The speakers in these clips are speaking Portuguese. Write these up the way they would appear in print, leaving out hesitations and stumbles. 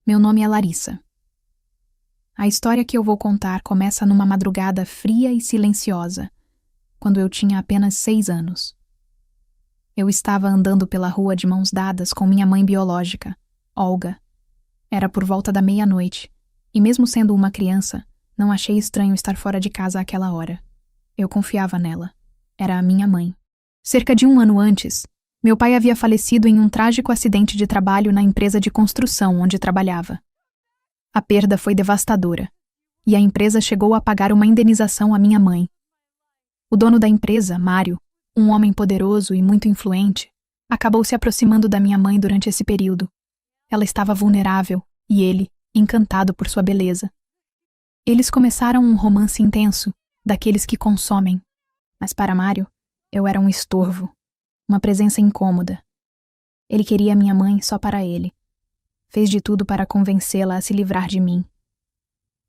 Meu nome é Larissa. A história que eu vou contar começa numa madrugada fria e silenciosa, quando eu tinha apenas 6 anos. Eu estava andando pela rua de mãos dadas com minha mãe biológica, Olga. Era por volta da meia-noite, e mesmo sendo uma criança, não achei estranho estar fora de casa àquela hora. Eu confiava nela. Era a minha mãe. Cerca de 1 ano antes, meu pai havia falecido em um trágico acidente de trabalho na empresa de construção onde trabalhava. A perda foi devastadora, e a empresa chegou a pagar uma indenização à minha mãe. O dono da empresa, Mário, um homem poderoso e muito influente, acabou se aproximando da minha mãe durante esse período. Ela estava vulnerável, e ele, encantado por sua beleza. Eles começaram um romance intenso, daqueles que consomem. Mas para Mário, eu era um estorvo, uma presença incômoda. Ele queria minha mãe só para ele. Fez de tudo para convencê-la a se livrar de mim.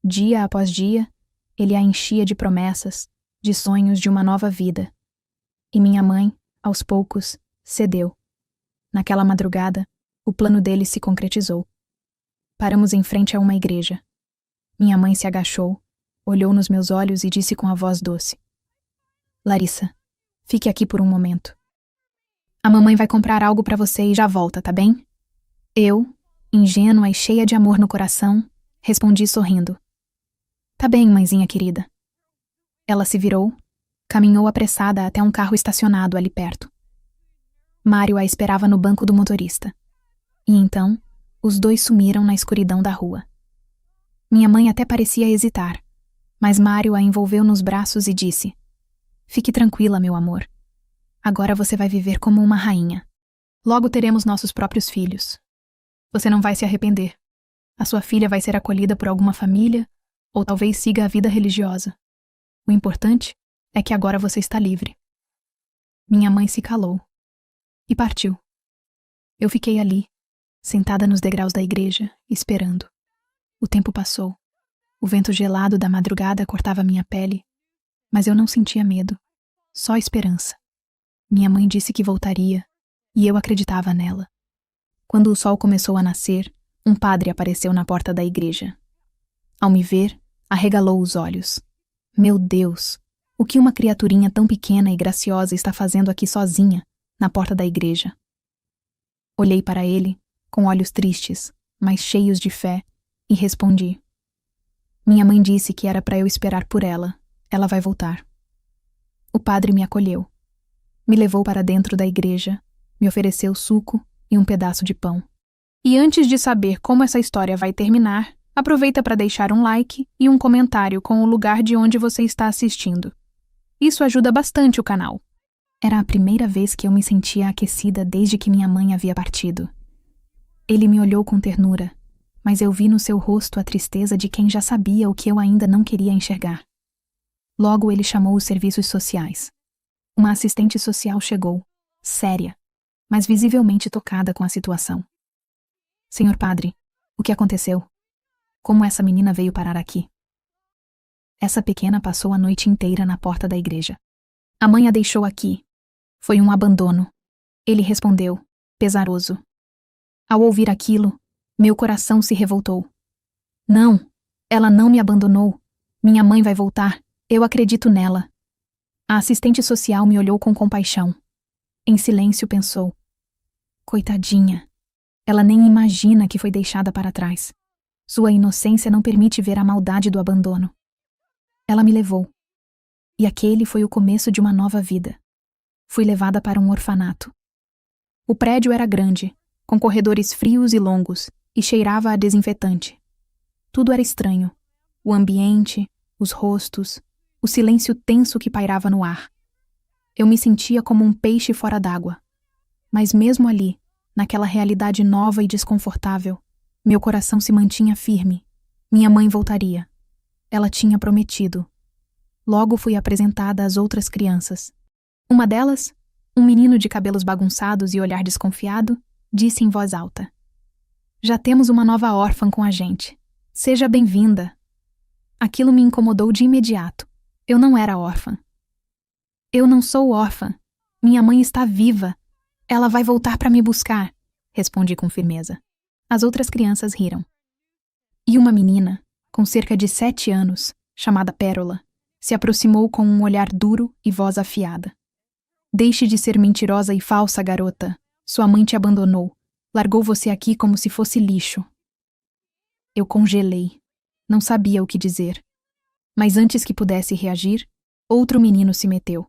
Dia após dia, ele a enchia de promessas, de sonhos de uma nova vida. E minha mãe, aos poucos, cedeu. Naquela madrugada, o plano dele se concretizou. Paramos em frente a uma igreja. Minha mãe se agachou, olhou nos meus olhos e disse com a voz doce: Larissa, fique aqui por um momento. A mamãe vai comprar algo para você e já volta, tá bem? Eu, ingênua e cheia de amor no coração, respondi sorrindo. Tá bem, mãezinha querida. Ela se virou, caminhou apressada até um carro estacionado ali perto. Mário a esperava no banco do motorista. E então, os dois sumiram na escuridão da rua. Minha mãe até parecia hesitar, mas Mário a envolveu nos braços e disse: Fique tranquila, meu amor. Agora você vai viver como uma rainha. Logo teremos nossos próprios filhos. Você não vai se arrepender. A sua filha vai ser acolhida por alguma família, ou talvez siga a vida religiosa. O importante é que agora você está livre. Minha mãe se calou e partiu. Eu fiquei ali, sentada nos degraus da igreja, esperando. O tempo passou. O vento gelado da madrugada cortava minha pele, mas eu não sentia medo, só esperança. Minha mãe disse que voltaria, e eu acreditava nela. Quando o sol começou a nascer, um padre apareceu na porta da igreja. Ao me ver, arregalou os olhos. Meu Deus! O que uma criaturinha tão pequena e graciosa está fazendo aqui sozinha, na porta da igreja? Olhei para ele, com olhos tristes, mas cheios de fé, e respondi: Minha mãe disse que era para eu esperar por ela. Ela vai voltar. O padre me acolheu. Me levou para dentro da igreja, me ofereceu suco e um pedaço de pão. E antes de saber como essa história vai terminar, aproveita para deixar um like e um comentário com o lugar de onde você está assistindo. Isso ajuda bastante o canal. Era a primeira vez que eu me sentia aquecida desde que minha mãe havia partido. Ele me olhou com ternura, mas eu vi no seu rosto a tristeza de quem já sabia o que eu ainda não queria enxergar. Logo ele chamou os serviços sociais. Uma assistente social chegou, séria, mas visivelmente tocada com a situação. Senhor padre, o que aconteceu? Como essa menina veio parar aqui? Essa pequena passou a noite inteira na porta da igreja. A mãe a deixou aqui. Foi um abandono. Ele respondeu, pesaroso. Ao ouvir aquilo, meu coração se revoltou. Não, ela não me abandonou. Minha mãe vai voltar. Eu acredito nela. A assistente social me olhou com compaixão. Em silêncio pensou: coitadinha, ela nem imagina que foi deixada para trás. Sua inocência não permite ver a maldade do abandono. Ela me levou. E aquele foi o começo de uma nova vida. Fui levada para um orfanato. O prédio era grande, com corredores frios e longos, e cheirava a desinfetante. Tudo era estranho. O ambiente, os rostos, o silêncio tenso que pairava no ar. Eu me sentia como um peixe fora d'água. Mas mesmo ali, naquela realidade nova e desconfortável, meu coração se mantinha firme. Minha mãe voltaria. Ela tinha prometido. Logo fui apresentada às outras crianças. Uma delas, um menino de cabelos bagunçados e olhar desconfiado, disse em voz alta: Já temos uma nova órfã com a gente. Seja bem-vinda. Aquilo me incomodou de imediato. Eu não era órfã. Eu não sou órfã. Minha mãe está viva. Ela vai voltar para me buscar, respondi com firmeza. As outras crianças riram. E uma menina, com cerca de 7 anos, chamada Pérola, se aproximou com um olhar duro e voz afiada. Deixe de ser mentirosa e falsa, garota. Sua mãe te abandonou. Largou você aqui como se fosse lixo. Eu congelei. Não sabia o que dizer. Mas antes que pudesse reagir, outro menino se meteu.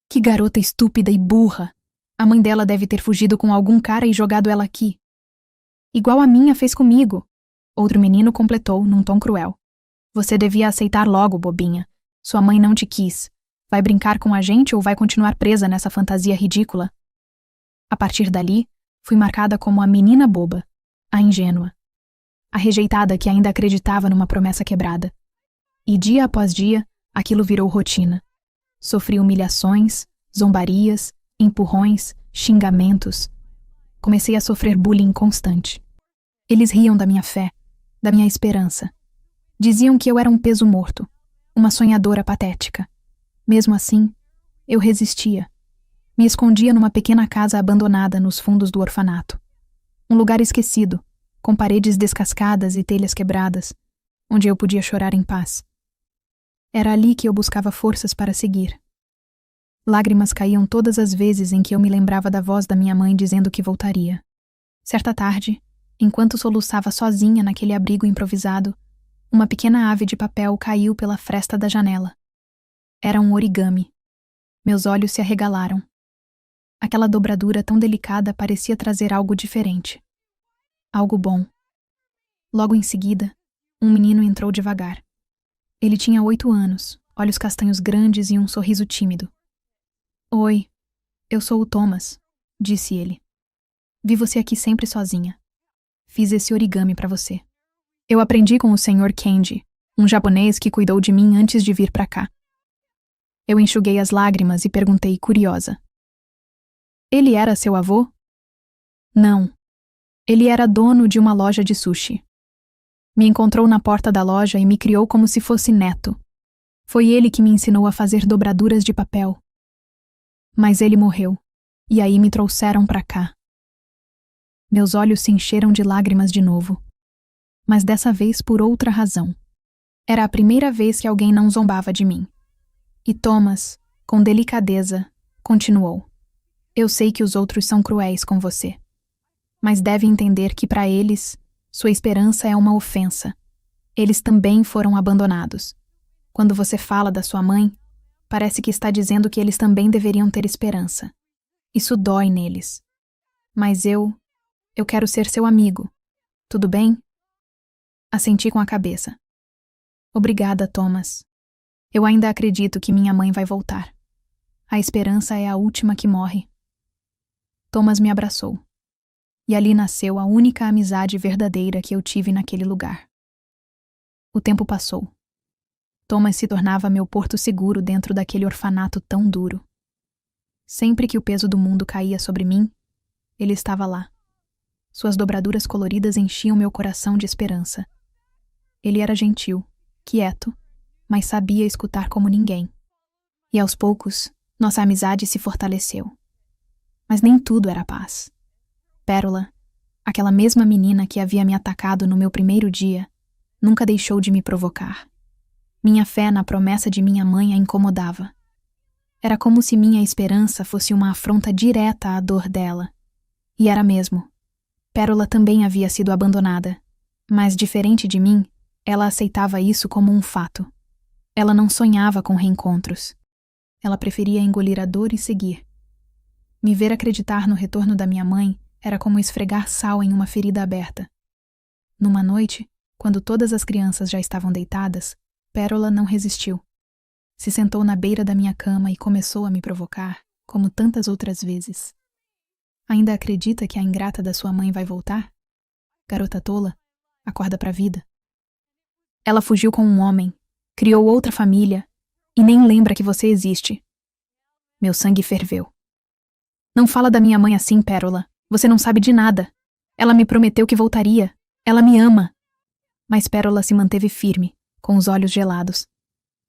Que garota estúpida e burra! A mãe dela deve ter fugido com algum cara e jogado ela aqui. Igual a minha fez comigo. Outro menino completou, num tom cruel. Você devia aceitar logo, bobinha. Sua mãe não te quis. Vai brincar com a gente ou vai continuar presa nessa fantasia ridícula? A partir dali, fui marcada como a menina boba, a ingênua, a rejeitada que ainda acreditava numa promessa quebrada. E dia após dia, aquilo virou rotina. Sofri humilhações, zombarias, empurrões, xingamentos. Comecei a sofrer bullying constante. Eles riam da minha fé, da minha esperança. Diziam que eu era um peso morto, uma sonhadora patética. Mesmo assim, eu resistia. Me escondia numa pequena casa abandonada nos fundos do orfanato. Um lugar esquecido, com paredes descascadas e telhas quebradas, onde eu podia chorar em paz. Era ali que eu buscava forças para seguir. Lágrimas caíam todas as vezes em que eu me lembrava da voz da minha mãe dizendo que voltaria. Certa tarde, enquanto soluçava sozinha naquele abrigo improvisado, uma pequena ave de papel caiu pela fresta da janela. Era um origami. Meus olhos se arregalaram. Aquela dobradura tão delicada parecia trazer algo diferente. Algo bom. Logo em seguida, um menino entrou devagar. Ele tinha 8 anos, olhos castanhos grandes e um sorriso tímido. Oi, eu sou o Thomas, disse ele. Vi você aqui sempre sozinha. Fiz esse origami para você. Eu aprendi com o Sr. Kenji, um japonês que cuidou de mim antes de vir para cá. Eu enxuguei as lágrimas e perguntei, curiosa. Ele era seu avô? Não. Ele era dono de uma loja de sushi. Me encontrou na porta da loja e me criou como se fosse neto. Foi ele que me ensinou a fazer dobraduras de papel. Mas ele morreu, e aí me trouxeram para cá. Meus olhos se encheram de lágrimas de novo. Mas dessa vez por outra razão. Era a primeira vez que alguém não zombava de mim. E Thomas, com delicadeza, continuou. Eu sei que os outros são cruéis com você. Mas deve entender que para eles, sua esperança é uma ofensa. Eles também foram abandonados. Quando você fala da sua mãe, parece que está dizendo que eles também deveriam ter esperança. Isso dói neles. Mas eu quero ser seu amigo. Tudo bem? Assenti com a cabeça. Obrigada, Thomas. Eu ainda acredito que minha mãe vai voltar. A esperança é a última que morre. Thomas me abraçou. E ali nasceu a única amizade verdadeira que eu tive naquele lugar. O tempo passou. Thomas se tornava meu porto seguro dentro daquele orfanato tão duro. Sempre que o peso do mundo caía sobre mim, ele estava lá. Suas dobraduras coloridas enchiam meu coração de esperança. Ele era gentil, quieto, mas sabia escutar como ninguém. E aos poucos, nossa amizade se fortaleceu. Mas nem tudo era paz. Pérola, aquela mesma menina que havia me atacado no meu primeiro dia, nunca deixou de me provocar. Minha fé na promessa de minha mãe a incomodava. Era como se minha esperança fosse uma afronta direta à dor dela. E era mesmo. Pérola também havia sido abandonada, mas diferente de mim, ela aceitava isso como um fato. Ela não sonhava com reencontros. Ela preferia engolir a dor e seguir. Me ver acreditar no retorno da minha mãe era como esfregar sal em uma ferida aberta. Numa noite, quando todas as crianças já estavam deitadas, Pérola não resistiu. Se sentou na beira da minha cama e começou a me provocar, como tantas outras vezes. Ainda acredita que a ingrata da sua mãe vai voltar? Garota tola, acorda pra vida. Ela fugiu com um homem, criou outra família e nem lembra que você existe. Meu sangue ferveu. Não fala da minha mãe assim, Pérola. Você não sabe de nada. Ela me prometeu que voltaria. Ela me ama. Mas Pérola se manteve firme, com os olhos gelados.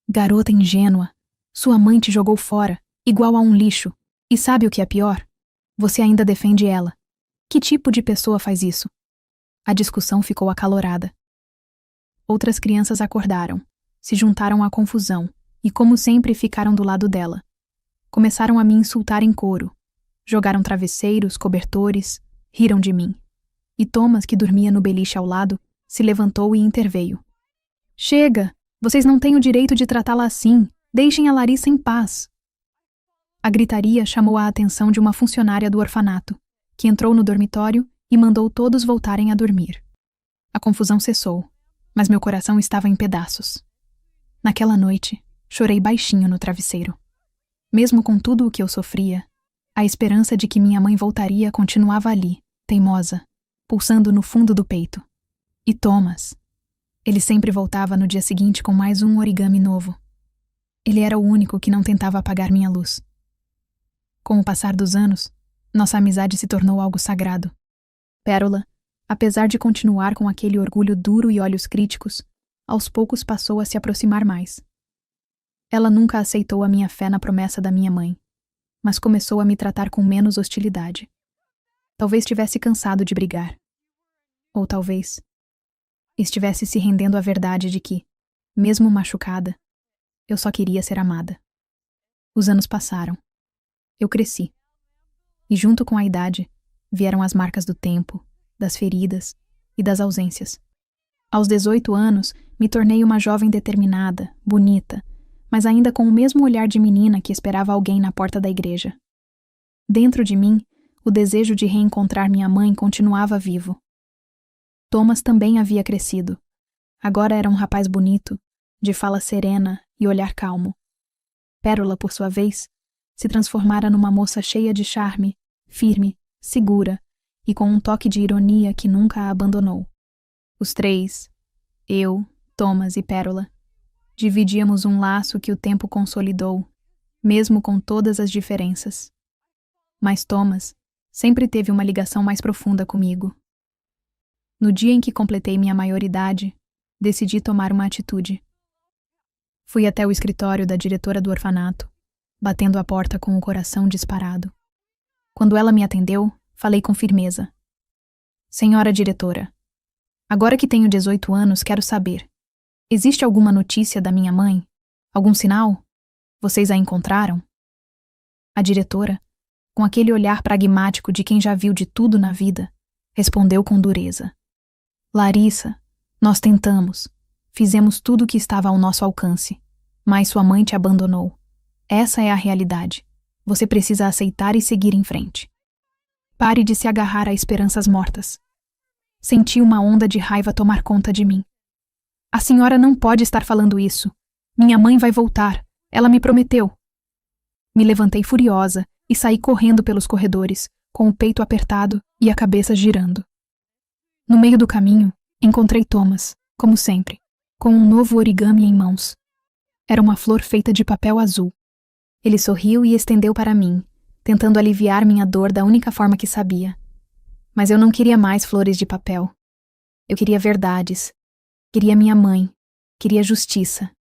Garota ingênua, sua mãe te jogou fora, igual a um lixo. E sabe o que é pior? Você ainda defende ela. Que tipo de pessoa faz isso? A discussão ficou acalorada. outras crianças acordaram, se juntaram à confusão e, como sempre, ficaram do lado dela. Começaram a me insultar em coro. Jogaram travesseiros, cobertores, riram de mim. E Thomas, que dormia no beliche ao lado, se levantou e interveio. Chega! Vocês não têm o direito de tratá-la assim. Deixem a Larissa em paz. A gritaria chamou a atenção de uma funcionária do orfanato, que entrou no dormitório e mandou todos voltarem a dormir. A confusão cessou, mas meu coração estava em pedaços. Naquela noite, chorei baixinho no travesseiro. Mesmo com tudo o que eu sofria, a esperança de que minha mãe voltaria continuava ali, teimosa, pulsando no fundo do peito. E Thomas? Ele sempre voltava no dia seguinte com mais um origami novo. Ele era o único que não tentava apagar minha luz. Com o passar dos anos, nossa amizade se tornou algo sagrado. Pérola, apesar de continuar com aquele orgulho duro e olhos críticos, aos poucos passou a se aproximar mais. Ela nunca aceitou a minha fé na promessa da minha mãe, mas começou a me tratar com menos hostilidade. Talvez tivesse cansado de brigar. Ou talvez estivesse se rendendo à verdade de que, mesmo machucada, eu só queria ser amada. Os anos passaram. Eu cresci. E junto com a idade, vieram as marcas do tempo, das feridas e das ausências. Aos 18 anos, me tornei uma jovem determinada, bonita, mas ainda com o mesmo olhar de menina que esperava alguém na porta da igreja. Dentro de mim, o desejo de reencontrar minha mãe continuava vivo. Thomas também havia crescido. Agora era um rapaz bonito, de fala serena e olhar calmo. Pérola, por sua vez, se transformara numa moça cheia de charme, firme, segura e com um toque de ironia que nunca a abandonou. Os três, eu, Thomas e Pérola, dividíamos um laço que o tempo consolidou, mesmo com todas as diferenças. Mas Thomas sempre teve uma ligação mais profunda comigo. No dia em que completei minha maioridade, decidi tomar uma atitude. Fui até o escritório da diretora do orfanato, batendo a porta com o coração disparado. Quando ela me atendeu, falei com firmeza. Senhora diretora, agora que tenho 18 anos, quero saber. Existe alguma notícia da minha mãe? Algum sinal? Vocês a encontraram? A diretora, com aquele olhar pragmático de quem já viu de tudo na vida, respondeu com dureza. Larissa, nós tentamos. Fizemos tudo o que estava ao nosso alcance, mas sua mãe te abandonou. Essa é a realidade. Você precisa aceitar e seguir em frente. Pare de se agarrar a esperanças mortas. Senti uma onda de raiva tomar conta de mim. A senhora não pode estar falando isso. Minha mãe vai voltar. Ela me prometeu. Me levantei furiosa e saí correndo pelos corredores, com o peito apertado e a cabeça girando. No meio do caminho, encontrei Thomas, como sempre, com um novo origami em mãos. Era uma flor feita de papel azul. Ele sorriu e estendeu para mim, tentando aliviar minha dor da única forma que sabia. Mas eu não queria mais flores de papel. Eu queria verdades. Queria minha mãe. Queria justiça.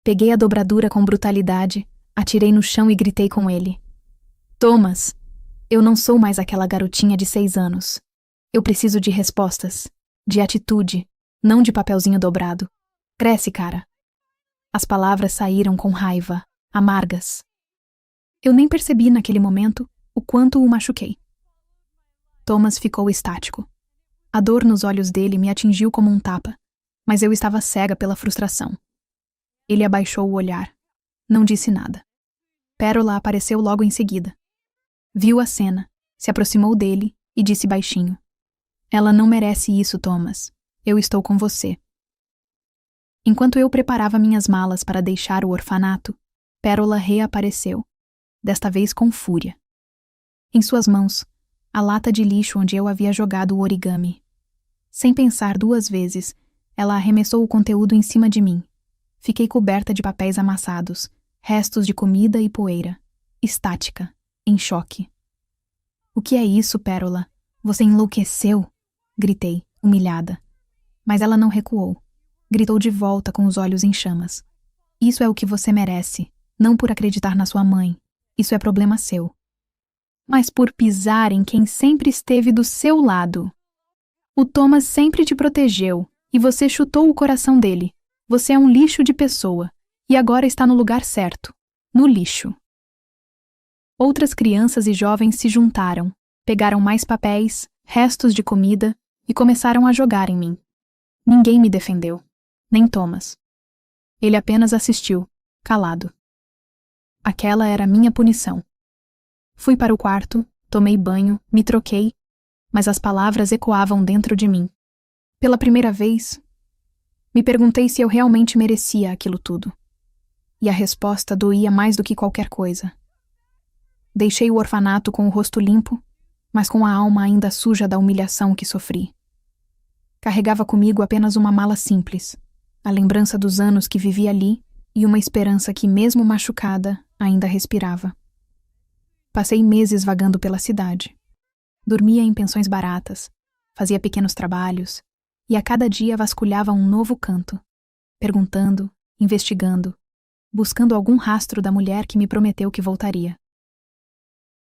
Peguei a dobradura com brutalidade, atirei no chão e gritei com ele. Thomas, eu não sou mais aquela garotinha de 6 anos. Eu preciso de respostas, de atitude, não de papelzinho dobrado. Cresce, cara. As palavras saíram com raiva, amargas. Eu nem percebi naquele momento o quanto o machuquei. Thomas ficou estático. A dor nos olhos dele me atingiu como um tapa, mas eu estava cega pela frustração. Ele abaixou o olhar. Não disse nada. Pérola apareceu logo em seguida. Viu a cena, se aproximou dele e disse baixinho. Ela não merece isso, Thomas. Eu estou com você. Enquanto eu preparava minhas malas para deixar o orfanato, Pérola reapareceu, desta vez com fúria. Em suas mãos, a lata de lixo onde eu havia jogado o origami. Sem pensar 2 vezes, ela arremessou o conteúdo em cima de mim. Fiquei coberta de papéis amassados, restos de comida e poeira. Estática, em choque. O que é isso, Pérola? Você enlouqueceu? Gritei, humilhada. Mas ela não recuou. Gritou de volta com os olhos em chamas. Isso é o que você merece, não por acreditar na sua mãe. Isso é problema seu. Mas por pisar em quem sempre esteve do seu lado. O Thomas sempre te protegeu, E você chutou o coração dele. Você é um lixo de pessoa. E agora está no lugar certo. No lixo. Outras crianças e jovens se juntaram, pegaram mais papéis, restos de comida e começaram a jogar em mim. Ninguém me defendeu. Nem Thomas. Ele apenas assistiu, calado. Aquela era a minha punição. Fui para o quarto, tomei banho, me troquei, mas as palavras ecoavam dentro de mim. Pela primeira vez, me perguntei se eu realmente merecia aquilo tudo. E a resposta doía mais do que qualquer coisa. Deixei o orfanato com o rosto limpo, mas com a alma ainda suja da humilhação que sofri. Carregava comigo apenas uma mala simples, a lembrança dos anos que vivi ali e uma esperança que, mesmo machucada, ainda respirava. Passei meses vagando pela cidade. Dormia em pensões baratas, fazia pequenos trabalhos e a cada dia vasculhava um novo canto, perguntando, investigando, buscando algum rastro da mulher que me prometeu que voltaria.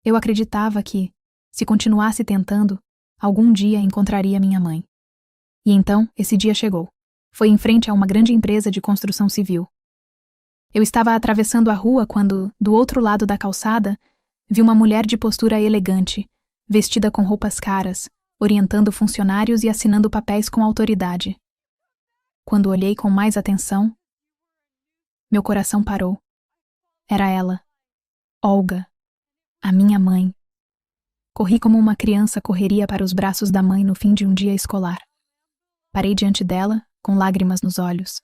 Eu acreditava que, se continuasse tentando, algum dia encontraria minha mãe. E então, esse dia chegou. Foi em frente a uma grande empresa de construção civil. Eu estava atravessando a rua quando, do outro lado da calçada, vi uma mulher de postura elegante, vestida com roupas caras, orientando funcionários e assinando papéis com autoridade. Quando olhei com mais atenção, meu coração parou. Era ela, Olga, a minha mãe. Corri como uma criança correria para os braços da mãe no fim de um dia escolar. Parei diante dela, com lágrimas nos olhos,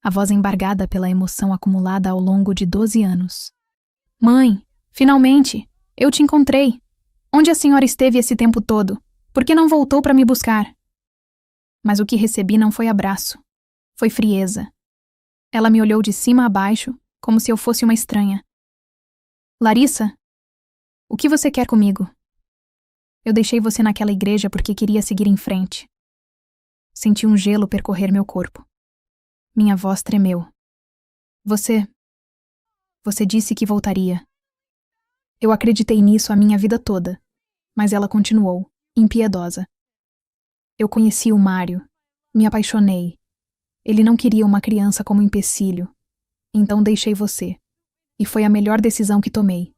a voz embargada pela emoção acumulada ao longo de 12 anos. Mãe, finalmente, eu te encontrei. Onde a senhora esteve esse tempo todo? Por que não voltou para me buscar? Mas o que recebi não foi abraço. Foi frieza. Ela me olhou de cima a baixo, como se eu fosse uma estranha. Larissa, o que você quer comigo? Eu deixei você naquela igreja porque queria seguir em frente. Senti um gelo percorrer meu corpo. Minha voz tremeu. Você disse que voltaria. Eu acreditei nisso a minha vida toda, mas ela continuou, impiedosa. Eu conheci o Mário, me apaixonei. Ele não queria uma criança como empecilho, então deixei você. E foi a melhor decisão que tomei.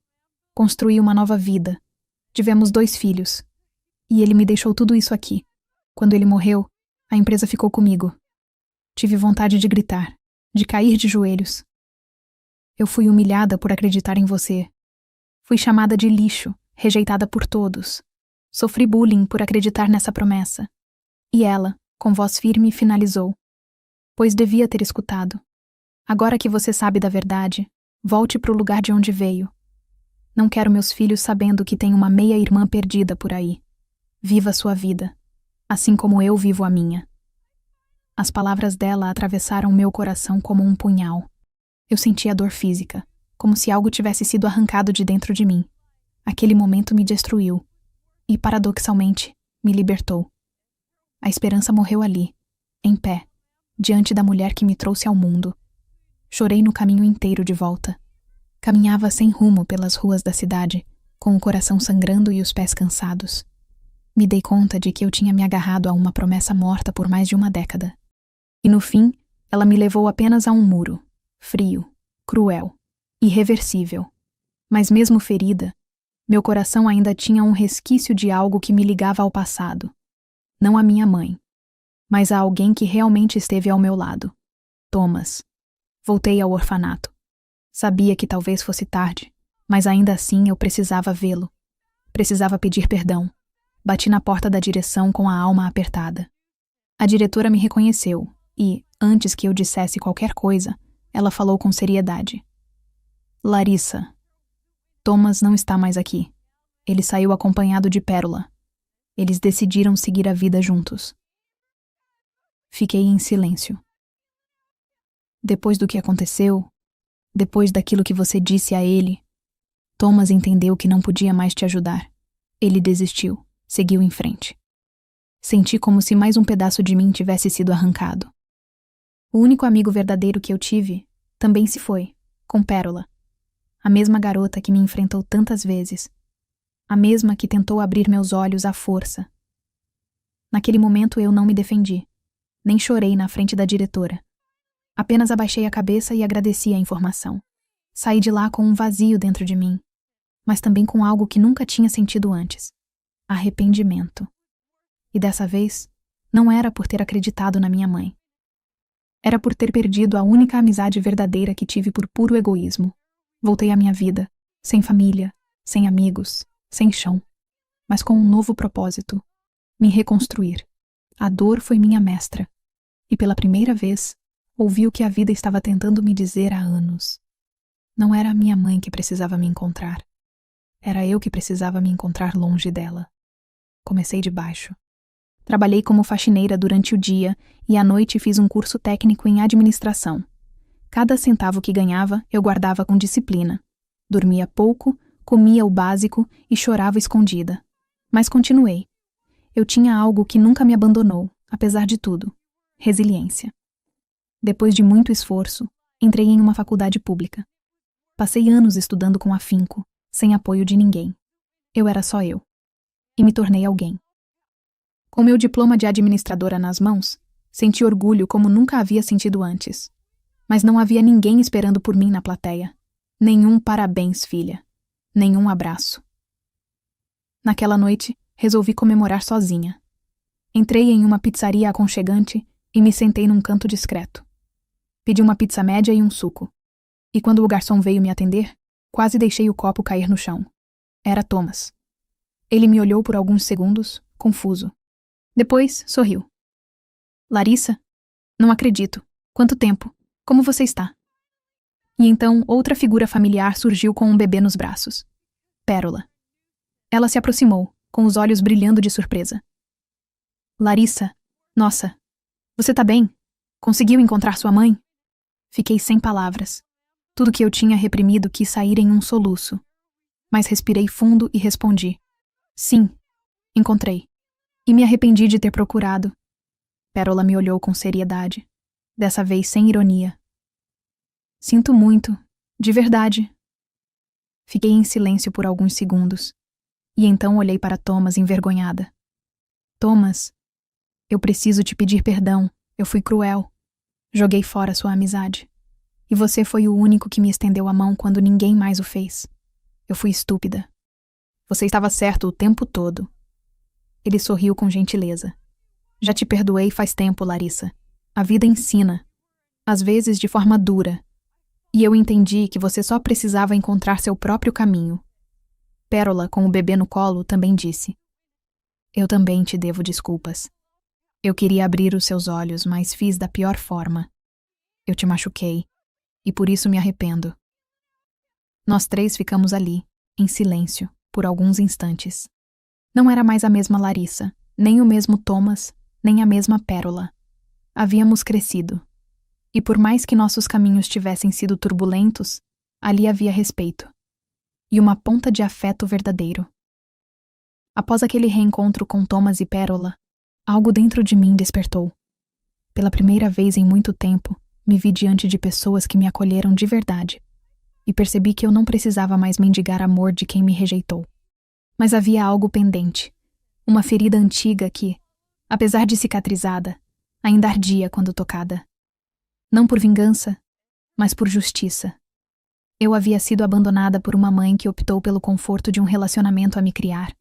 Construí uma nova vida. Tivemos 2 filhos. E ele me deixou tudo isso aqui. Quando ele morreu, a empresa ficou comigo. Tive vontade de gritar, de cair de joelhos. Eu fui humilhada por acreditar em você. Fui chamada de lixo, rejeitada por todos. Sofri bullying por acreditar nessa promessa. E ela, com voz firme, finalizou. Pois devia ter escutado. Agora que você sabe da verdade, volte para o lugar de onde veio. Não quero meus filhos sabendo que tem uma meia-irmã perdida por aí. Viva sua vida, assim como eu vivo a minha. As palavras dela atravessaram meu coração como um punhal. Eu senti a dor física, como se algo tivesse sido arrancado de dentro de mim. Aquele momento me destruiu e, paradoxalmente, me libertou. A esperança morreu ali, em pé, diante da mulher que me trouxe ao mundo. Chorei no caminho inteiro de volta. Caminhava sem rumo pelas ruas da cidade, com o coração sangrando e os pés cansados. Me dei conta de que eu tinha me agarrado a uma promessa morta por mais de uma década. E no fim, ela me levou apenas a um muro, frio, cruel, irreversível. Mas mesmo ferida, meu coração ainda tinha um resquício de algo que me ligava ao passado. Não a minha mãe, mas a alguém que realmente esteve ao meu lado. Thomas. Voltei ao orfanato. Sabia que talvez fosse tarde, mas ainda assim eu precisava vê-lo. Precisava pedir perdão. Bati na porta da direção com a alma apertada. A diretora me reconheceu e, antes que eu dissesse qualquer coisa, ela falou com seriedade. Larissa, Thomas não está mais aqui. Ele saiu acompanhado de Pérola. Eles decidiram seguir a vida juntos. Fiquei em silêncio. Depois do que aconteceu, depois daquilo que você disse a ele, Thomas entendeu que não podia mais te ajudar. Ele desistiu, seguiu em frente. Senti como se mais um pedaço de mim tivesse sido arrancado. O único amigo verdadeiro que eu tive também se foi, com Pérola. A mesma garota que me enfrentou tantas vezes. A mesma que tentou abrir meus olhos à força. Naquele momento eu não me defendi. nem chorei na frente da diretora. Apenas abaixei a cabeça e agradeci a informação. Saí de lá com um vazio dentro de mim, mas também com algo que nunca tinha sentido antes: arrependimento. E dessa vez, não era por ter acreditado na minha mãe. Era por ter perdido a única amizade verdadeira que tive por puro egoísmo. Voltei à minha vida, sem família, sem amigos, sem chão, mas com um novo propósito: me reconstruir. A dor foi minha mestra, e pela primeira vez, ouvi o que a vida estava tentando me dizer há anos. Não era a minha mãe que precisava me encontrar. Era eu que precisava me encontrar longe dela. Comecei de baixo. Trabalhei como faxineira durante o dia e à noite fiz um curso técnico em administração. Cada centavo que ganhava eu guardava com disciplina. Dormia pouco, comia o básico e chorava escondida. Mas continuei. Eu tinha algo que nunca me abandonou, apesar de tudo: resiliência. Depois de muito esforço, entrei em uma faculdade pública. Passei anos estudando com afinco, sem apoio de ninguém. Eu era só eu. E me tornei alguém. Com meu diploma de administradora nas mãos, senti orgulho como nunca havia sentido antes. Mas não havia ninguém esperando por mim na plateia. Nenhum parabéns, filha. Nenhum abraço. Naquela noite, resolvi comemorar sozinha. Entrei em uma pizzaria aconchegante e me sentei num canto discreto. Pedi uma pizza média e um suco. E quando o garçom veio me atender, quase deixei o copo cair no chão. Era Thomas. Ele me olhou por alguns segundos, confuso. Depois, sorriu. Larissa? Não acredito. Quanto tempo? Como você está? E então, outra figura familiar surgiu com um bebê nos braços. Pérola. Ela se aproximou, com os olhos brilhando de surpresa. Larissa, nossa, você tá bem? Conseguiu encontrar sua mãe? Fiquei sem palavras. Tudo que eu tinha reprimido quis sair em um soluço. Mas respirei fundo e respondi. Sim, encontrei. E me arrependi de ter procurado. Pérola me olhou com seriedade, dessa vez sem ironia. Sinto muito, de verdade. Fiquei em silêncio por alguns segundos, e então olhei para Thomas envergonhada. Thomas, eu preciso te pedir perdão, eu fui cruel. Joguei fora sua amizade. E você foi o único que me estendeu a mão quando ninguém mais o fez. Eu fui estúpida. Você estava certo o tempo todo. Ele sorriu com gentileza. Já te perdoei faz tempo, Larissa. A vida ensina, às vezes de forma dura. E eu entendi que você só precisava encontrar seu próprio caminho. Pérola, com o bebê no colo, também disse. Eu também te devo desculpas. Eu queria abrir os seus olhos, mas fiz da pior forma. Eu te machuquei, e por isso me arrependo. Nós três ficamos ali, em silêncio, por alguns instantes. Não era mais a mesma Larissa, nem o mesmo Thomas, nem a mesma Pérola. Havíamos crescido. E por mais que nossos caminhos tivessem sido turbulentos, ali havia respeito. E uma ponta de afeto verdadeiro. Após aquele reencontro com Thomas e Pérola, algo dentro de mim despertou. Pela primeira vez em muito tempo, me vi diante de pessoas que me acolheram de verdade. E percebi que eu não precisava mais mendigar amor de quem me rejeitou. Mas havia algo pendente, uma ferida antiga que, apesar de cicatrizada, ainda ardia quando tocada. Não por vingança, mas por justiça. Eu havia sido abandonada por uma mãe que optou pelo conforto de um relacionamento a me criar.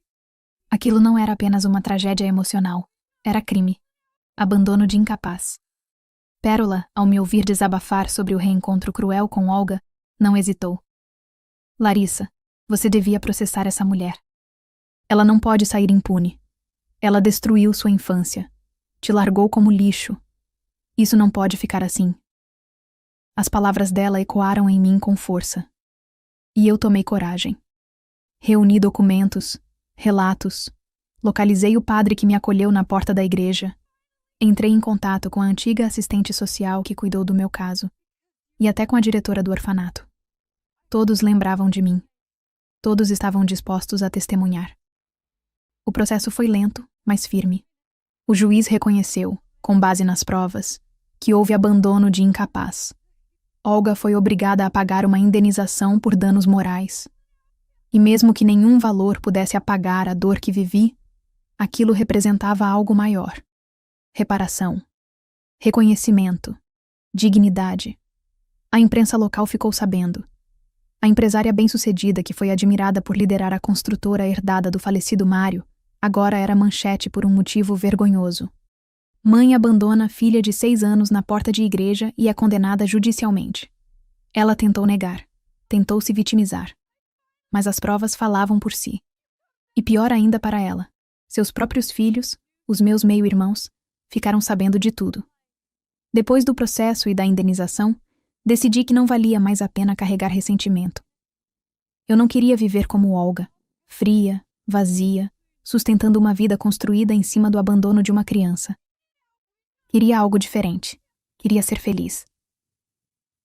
Aquilo não era apenas uma tragédia emocional, era crime. Abandono de incapaz. Pérola, ao me ouvir desabafar sobre o reencontro cruel com Olga, não hesitou. Larissa, você devia processar essa mulher. Ela não pode sair impune. Ela destruiu sua infância. Te largou como lixo. Isso não pode ficar assim. As palavras dela ecoaram em mim com força. E eu tomei coragem. Reuni documentos, relatos, localizei o padre que me acolheu na porta da igreja, entrei em contato com a antiga assistente social que cuidou do meu caso, e até com a diretora do orfanato. Todos lembravam de mim. Todos estavam dispostos a testemunhar. O processo foi lento, mas firme. O juiz reconheceu, com base nas provas, que houve abandono de incapaz. Olga foi obrigada a pagar uma indenização por danos morais. E mesmo que nenhum valor pudesse apagar a dor que vivi, aquilo representava algo maior. Reparação. reconhecimento, dignidade. A imprensa local ficou sabendo. A empresária bem-sucedida que foi admirada por liderar a construtora herdada do falecido Mário, agora era manchete por um motivo vergonhoso. Mãe abandona filha de 6 anos na porta de igreja e é condenada judicialmente. Ela tentou negar, tentou se vitimizar. Mas as provas falavam por si. E pior ainda para ela, seus próprios filhos, os meus meio-irmãos, ficaram sabendo de tudo. Depois do processo e da indenização, decidi que não valia mais a pena carregar ressentimento. Eu não queria viver como Olga, fria, vazia, sustentando uma vida construída em cima do abandono de uma criança. Queria algo diferente. Queria ser feliz.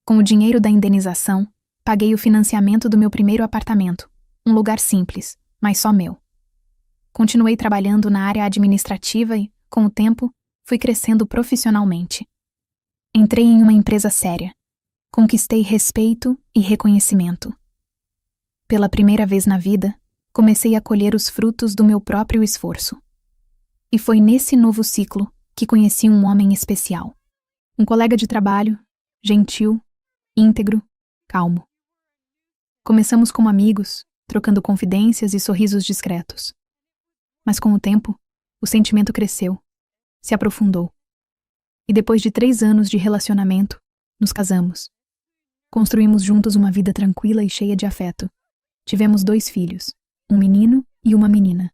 Com o dinheiro da indenização, paguei o financiamento do meu primeiro apartamento, um lugar simples, mas só meu. Continuei trabalhando na área administrativa e, com o tempo, fui crescendo profissionalmente. Entrei em uma empresa séria. Conquistei respeito e reconhecimento. Pela primeira vez na vida, comecei a colher os frutos do meu próprio esforço. E foi nesse novo ciclo que conheci um homem especial. Um colega de trabalho, gentil, íntegro, calmo. Começamos como amigos, trocando confidências e sorrisos discretos. Mas com o tempo, o sentimento cresceu, se aprofundou. E depois de 3 anos de relacionamento, nos casamos. Construímos juntos uma vida tranquila e cheia de afeto. Tivemos 2 filhos, um menino e uma menina.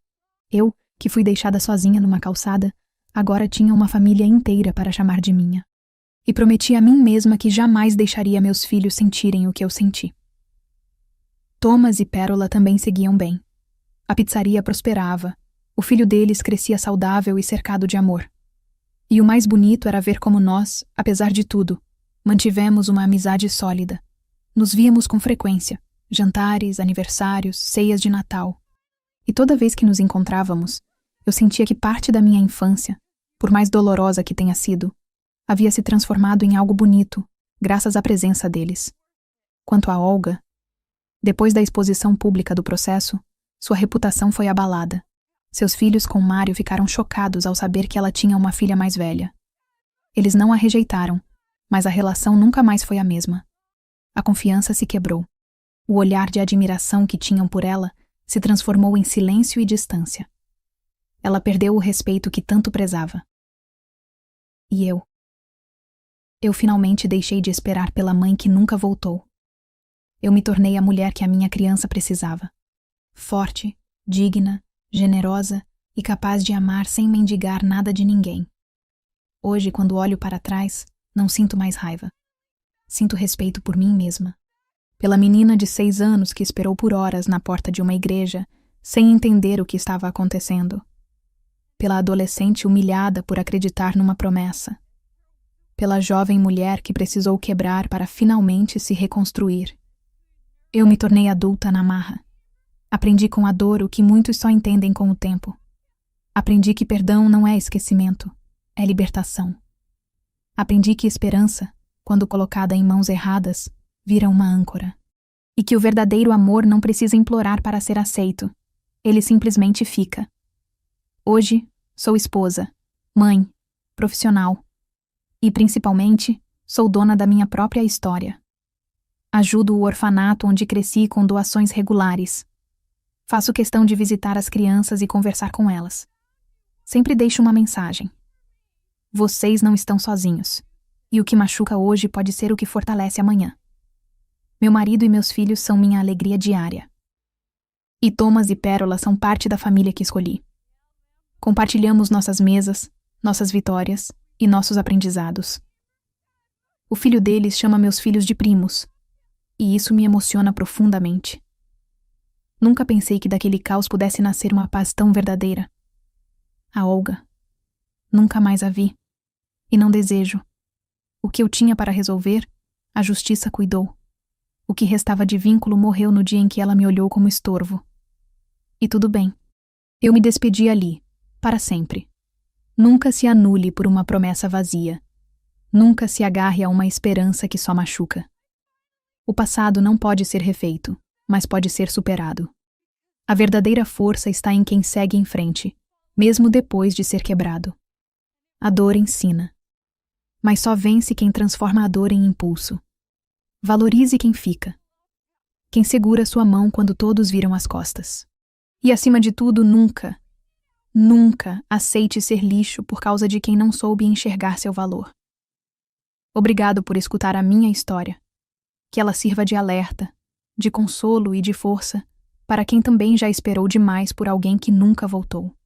Eu, que fui deixada sozinha numa calçada, agora tinha uma família inteira para chamar de minha. E prometi a mim mesma que jamais deixaria meus filhos sentirem o que eu senti. Thomas e Pérola também seguiam bem. A pizzaria prosperava. O filho deles crescia saudável e cercado de amor. E o mais bonito era ver como nós, apesar de tudo, mantivemos uma amizade sólida. Nos víamos com frequência, jantares, aniversários, ceias de Natal. E toda vez que nos encontrávamos, eu sentia que parte da minha infância, por mais dolorosa que tenha sido, havia se transformado em algo bonito, graças à presença deles. Quanto a Olga, depois da exposição pública do processo, sua reputação foi abalada. Seus filhos com Mário ficaram chocados ao saber que ela tinha uma filha mais velha. Eles não a rejeitaram, mas a relação nunca mais foi a mesma. A confiança se quebrou. O olhar de admiração que tinham por ela se transformou em silêncio e distância. Ela perdeu o respeito que tanto prezava. E eu? Eu finalmente deixei de esperar pela mãe que nunca voltou. Eu me tornei a mulher que a minha criança precisava. Forte, digna, generosa e capaz de amar sem mendigar nada de ninguém. Hoje, quando olho para trás, não sinto mais raiva. Sinto respeito por mim mesma. Pela menina de 6 anos que esperou por horas na porta de uma igreja, sem entender o que estava acontecendo. Pela adolescente humilhada por acreditar numa promessa. Pela jovem mulher que precisou quebrar para finalmente se reconstruir. Eu me tornei adulta na marra. Aprendi com a dor o que muitos só entendem com o tempo. Aprendi que perdão não é esquecimento, é libertação. Aprendi que esperança, quando colocada em mãos erradas, vira uma âncora. E que o verdadeiro amor não precisa implorar para ser aceito. Ele simplesmente fica. Hoje, sou esposa, mãe, profissional. E, principalmente, sou dona da minha própria história. Ajudo o orfanato onde cresci com doações regulares. Faço questão de visitar as crianças e conversar com elas. Sempre deixo uma mensagem. Vocês não estão sozinhos. E o que machuca hoje pode ser o que fortalece amanhã. Meu marido e meus filhos são minha alegria diária. E Thomas e Pérola são parte da família que escolhi. Compartilhamos nossas mesas, nossas vitórias e nossos aprendizados. O filho deles chama meus filhos de primos. E isso me emociona profundamente. Nunca pensei que daquele caos pudesse nascer uma paz tão verdadeira. A Olga. Nunca mais a vi. E não desejo. O que eu tinha para resolver, a justiça cuidou. O que restava de vínculo morreu no dia em que ela me olhou como estorvo. E tudo bem. Eu me despedi ali, para sempre. Nunca se anule por uma promessa vazia. Nunca se agarre a uma esperança que só machuca. O passado não pode ser refeito, mas pode ser superado. A verdadeira força está em quem segue em frente, mesmo depois de ser quebrado. A dor ensina. Mas só vence quem transforma a dor em impulso. Valorize quem fica. Quem segura sua mão quando todos viram as costas. E acima de tudo, nunca, nunca aceite ser lixo por causa de quem não soube enxergar seu valor. Obrigado por escutar a minha história. Que ela sirva de alerta, de consolo e de força para quem também já esperou demais por alguém que nunca voltou.